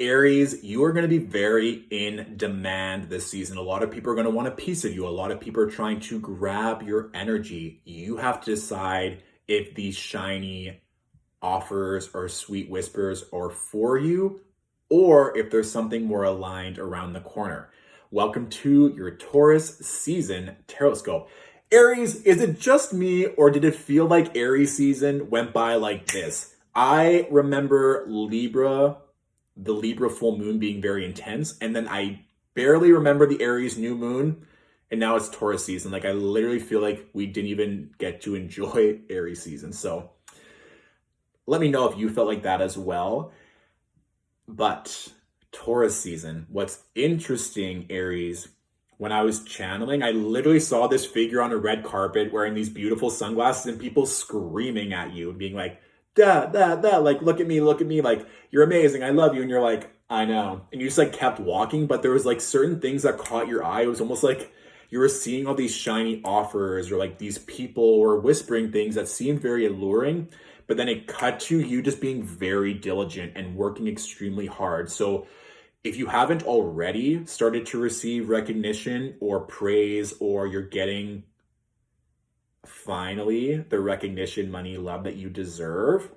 Aries, you are going to be very in demand this season. A lot of people are going to want a piece of you. A lot of people are trying to grab your energy. You have to decide if these shiny offers or sweet whispers are for you or if there's something more aligned around the corner. Welcome to your Taurus season Tarotscope. Aries, is it just me or did it feel like Aries season went by like this? I remember the Libra full moon being very intense. And then I barely remember the Aries new moon. And now it's Taurus season. Like I literally feel like we didn't even get to enjoy Aries season. So let me know if you felt like that as well. But Taurus season, what's interesting, Aries, when I was channeling, I literally saw this figure on a red carpet wearing these beautiful sunglasses and people screaming at you and being like, like, look at me, like, you're amazing, I love you. And you're like, I know. And you just like kept walking, but there was like certain things that caught your eye. It was almost like you were seeing all these shiny offers or like these people were whispering things that seemed very alluring, but then it cut to you just being very diligent and working extremely hard. So if you haven't already started to receive recognition or praise, or you're getting finally the recognition, money, love that you deserve,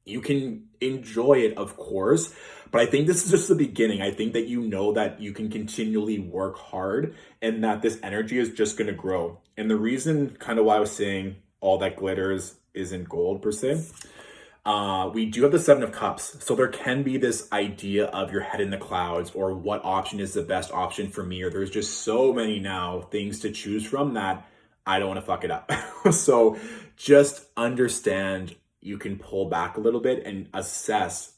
you can enjoy it, of course. But I think this is just the beginning. I think that you know that you can continually work hard and that this energy is just going to grow. And the reason kind of why I was saying all that glitters isn't gold per se, we do have the Seven of Cups. So there can be this idea of your head in the clouds or what option is the best option for me, or there's just so many now things to choose from that I don't want to fuck it up. So just understand you can pull back a little bit and assess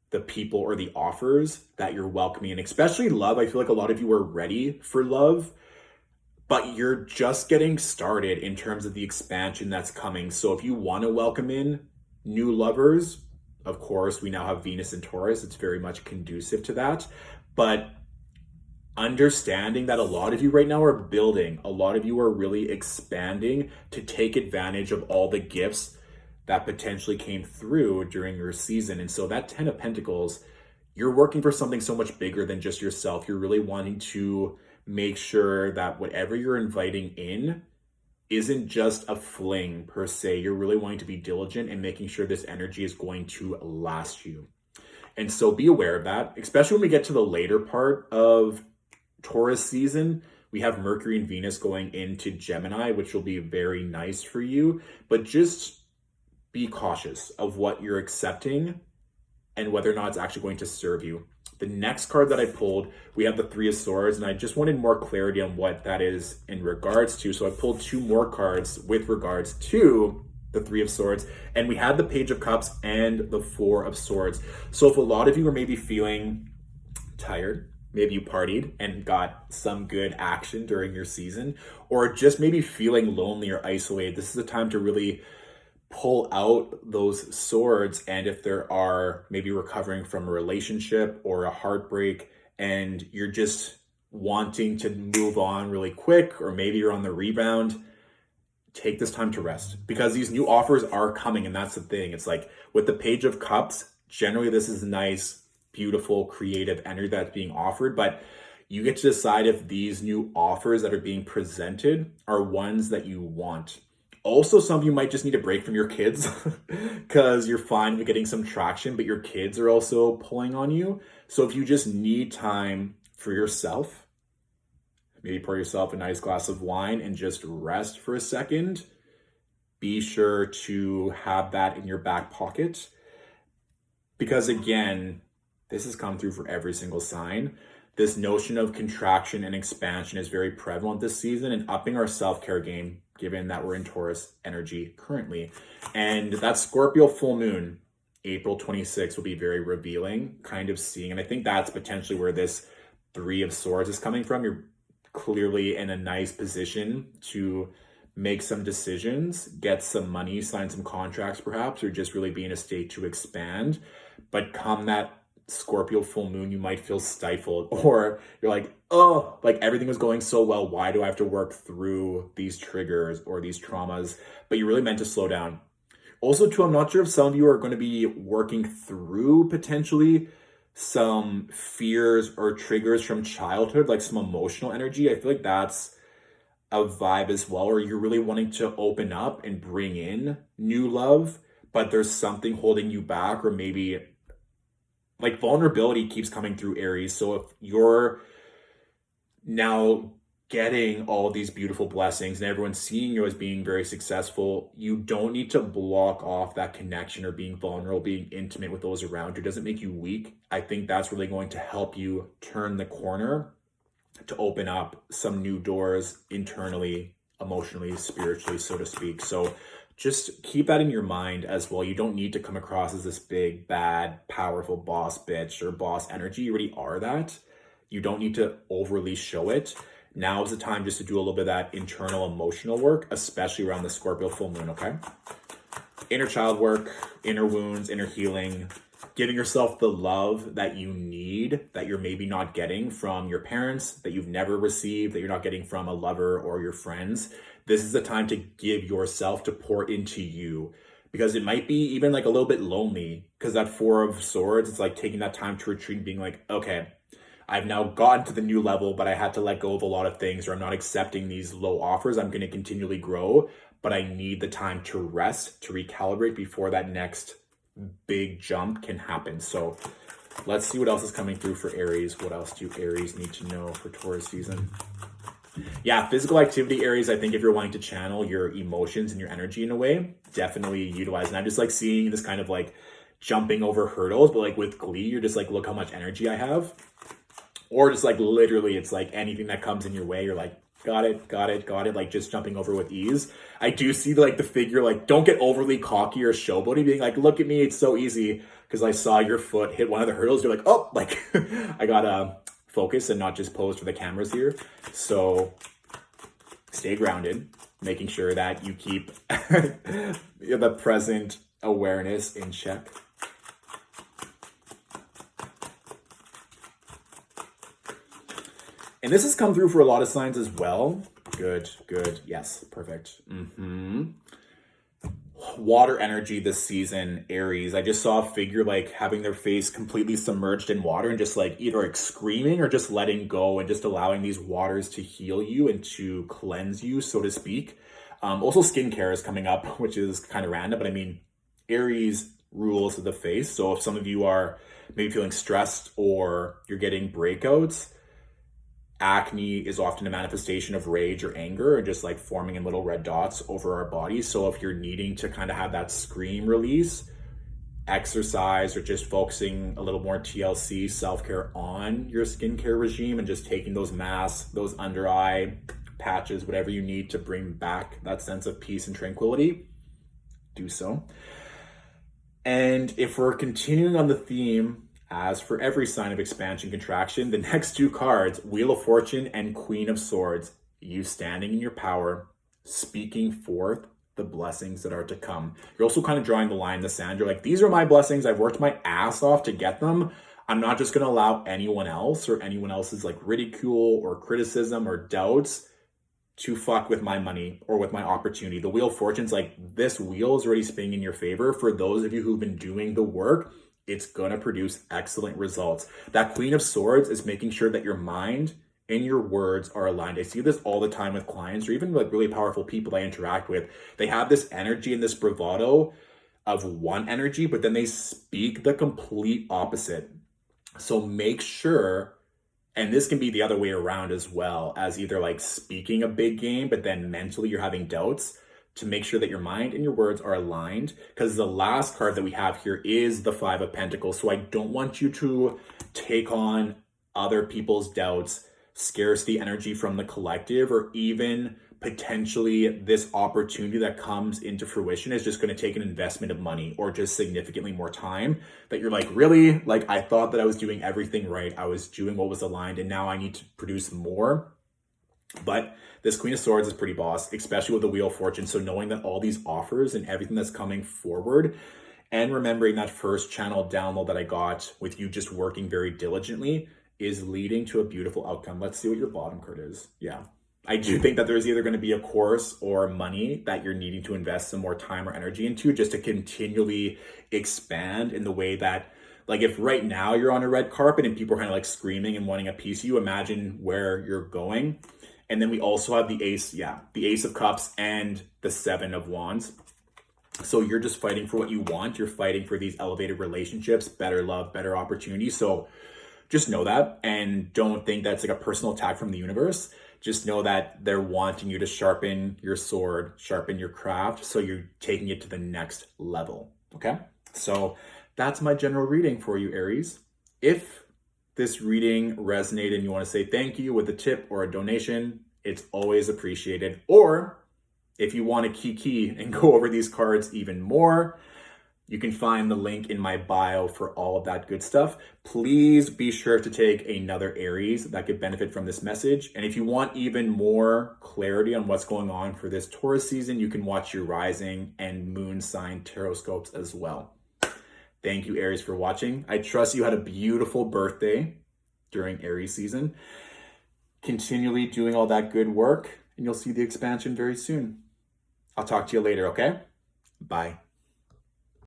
the people or the offers that you're welcoming. And especially love. I feel like a lot of you are ready for love, but you're just getting started in terms of the expansion that's coming. So if you want to welcome in new lovers, of course, we now have Venus and Taurus. It's very much conducive to that. But understanding that a lot of you right now are building, a lot of you are really expanding to take advantage of all the gifts that potentially came through during your season. And so that 10 of Pentacles, you're working for something so much bigger than just yourself. You're really wanting to make sure that whatever you're inviting in isn't just a fling per se. You're really wanting to be diligent and making sure this energy is going to last you. And so be aware of that, especially when we get to the later part of Taurus season. We have Mercury and Venus going into Gemini, which will be very nice for you, but just be cautious of what you're accepting and whether or not it's actually going to serve you. The next card that I pulled, we have the Three of Swords, and I just wanted more clarity on what that is in regards to. So I pulled two more cards with regards to the Three of Swords, and we had the Page of Cups and the Four of Swords. So if a lot of you are maybe feeling tired, maybe you partied and got some good action during your season, or just maybe feeling lonely or isolated, this is the time to really pull out those swords. And if there are maybe recovering from a relationship or a heartbreak and you're just wanting to move on really quick, or maybe you're on the rebound, take this time to rest, because these new offers are coming. And that's the thing. It's like with the Page of Cups, generally this is nice, beautiful, creative energy that's being offered, but you get to decide if these new offers that are being presented are ones that you want. Also, some of you might just need a break from your kids because you're fine with getting some traction, but your kids are also pulling on you. So if you just need time for yourself, maybe pour yourself a nice glass of wine and just rest for a second, be sure to have that in your back pocket. Because again, this has come through for every single sign. This notion of contraction and expansion is very prevalent this season, and upping our self-care game, given that we're in Taurus energy currently. And that Scorpio full moon, April 26th, will be very revealing, kind of seeing. And I think that's potentially where this Three of Swords is coming from. You're clearly in a nice position to make some decisions, get some money, sign some contracts perhaps, or just really be in a state to expand. But come that Scorpio full moon, you might feel stifled, or you're like, oh, like everything was going so well, why do I have to work through these triggers or these traumas? But you're really meant to slow down. Also too, I'm not sure if some of you are going to be working through potentially some fears or triggers from childhood, like some emotional energy. I feel like that's a vibe as well, or you're really wanting to open up and bring in new love, but there's something holding you back, or maybe like vulnerability keeps coming through Aries. So if you're now getting all of these beautiful blessings and everyone's seeing you as being very successful, you don't need to block off that connection or being vulnerable, being intimate with those around you. It doesn't make you weak. I think that's really going to help you turn the corner to open up some new doors internally, emotionally, spiritually, so to speak. So just keep that in your mind as well. You don't need to come across as this big, bad, powerful boss bitch or boss energy. You already are that. You don't need to overly show it. Now is the time just to do a little bit of that internal emotional work, especially around the Scorpio full moon, okay? Inner child work, inner wounds, inner healing, giving yourself the love that you need, that you're maybe not getting from your parents, that you've never received, that you're not getting from a lover or your friends. This is the time to give yourself, to pour into you, because it might be even like a little bit lonely, because that Four of Swords, it's like taking that time to retreat and being like, okay, I've now gotten to the new level, but I had to let go of a lot of things, or I'm not accepting these low offers. I'm going to continually grow, but I need the time to rest, to recalibrate before that next big jump can happen. So let's see what else is coming through for Aries. What else do Aries need to know for Taurus season? Yeah, physical activity, Aries. I think if you're wanting to channel your emotions and your energy in a way, definitely utilize. And I'm just like seeing this kind of like jumping over hurdles, but like with glee, you're just like, look how much energy I have. Or just like literally, it's like anything that comes in your way, you're like, got it, like just jumping over with ease. I do see like the figure, like don't get overly cocky or showboaty, being like, look at me, it's so easy, because I saw your foot hit one of the hurdles. You're like, oh, like I gotta focus and not just pose for the cameras here. So stay grounded, making sure that you keep the present awareness in check. And this has come through for a lot of signs as well. Good. Yes, perfect. Water energy this season, Aries. I just saw a figure like having their face completely submerged in water and just like either like screaming or just letting go and just allowing these waters to heal you and to cleanse you, so to speak. Also, skincare is coming up, which is kind of random, but I mean, Aries rules of the face. So if some of you are maybe feeling stressed or you're getting breakouts, acne is often a manifestation of rage or anger and just like forming in little red dots over our bodies. So if you're needing to kind of have that scream release, exercise or just focusing a little more TLC, self-care on your skincare regime and just taking those masks, those under eye patches, whatever you need to bring back that sense of peace and tranquility, do so. And if we're continuing on the theme, as for every sign of expansion, contraction, the next two cards, Wheel of Fortune and Queen of Swords, you standing in your power, speaking forth the blessings that are to come. You're also kind of drawing the line in the sand. You're like, these are my blessings. I've worked my ass off to get them. I'm not just going to allow anyone else or anyone else's like ridicule or criticism or doubts to fuck with my money or with my opportunity. The Wheel of Fortune's like, this wheel is already spinning in your favor. For those of you who've been doing the work, it's going to produce excellent results. That Queen of Swords is making sure that your mind and your words are aligned. I see this all the time with clients or even like really powerful people I interact with. They have this energy and this bravado of one energy, but then they speak the complete opposite. So make sure, and this can be the other way around as well, as either like speaking a big game, but then mentally you're having doubts, to make sure that your mind and your words are aligned, because the last card that we have here is the Five of Pentacles. So I don't want you to take on other people's doubts, scarcity energy from the collective, or even potentially this opportunity that comes into fruition is just going to take an investment of money or just significantly more time, that you're like, really? Like, I thought that I was doing everything right. I was doing what was aligned, and now I need to produce more. But this Queen of Swords is pretty boss, especially with the Wheel of Fortune. So knowing that all these offers and everything that's coming forward, and remembering that first channel download that I got with you just working very diligently, is leading to a beautiful outcome. Let's see what your bottom card is. Yeah. I do think that there's either going to be a course or money that you're needing to invest some more time or energy into, just to continually expand in the way that Like if right now you're on a red carpet and people are kind of like screaming and wanting a piece of you, imagine where you're going. And then we also have the ace, the ace of cups and the 7 of wands. So you're just fighting for what you want. You're fighting for these elevated relationships, better love, better opportunities. So just know that, and don't think that's like a personal attack from the universe. Just know that they're wanting you to sharpen your sword, sharpen your craft, so you're taking it to the next level, okay? So that's my general reading for you, Aries. If this reading resonated and you want to say thank you with a tip or a donation, it's always appreciated. Or if you want to key and go over these cards even more, you can find the link in my bio for all of that good stuff. Please be sure to take another Aries that could benefit from this message. And if you want even more clarity on what's going on for this Taurus season, you can watch your rising and moon sign Tarotscopes as well. Thank you, Aries, for watching. I trust you had a beautiful birthday during Aries season. Continually doing all that good work, and you'll see the expansion very soon. I'll talk to you later, okay? Bye.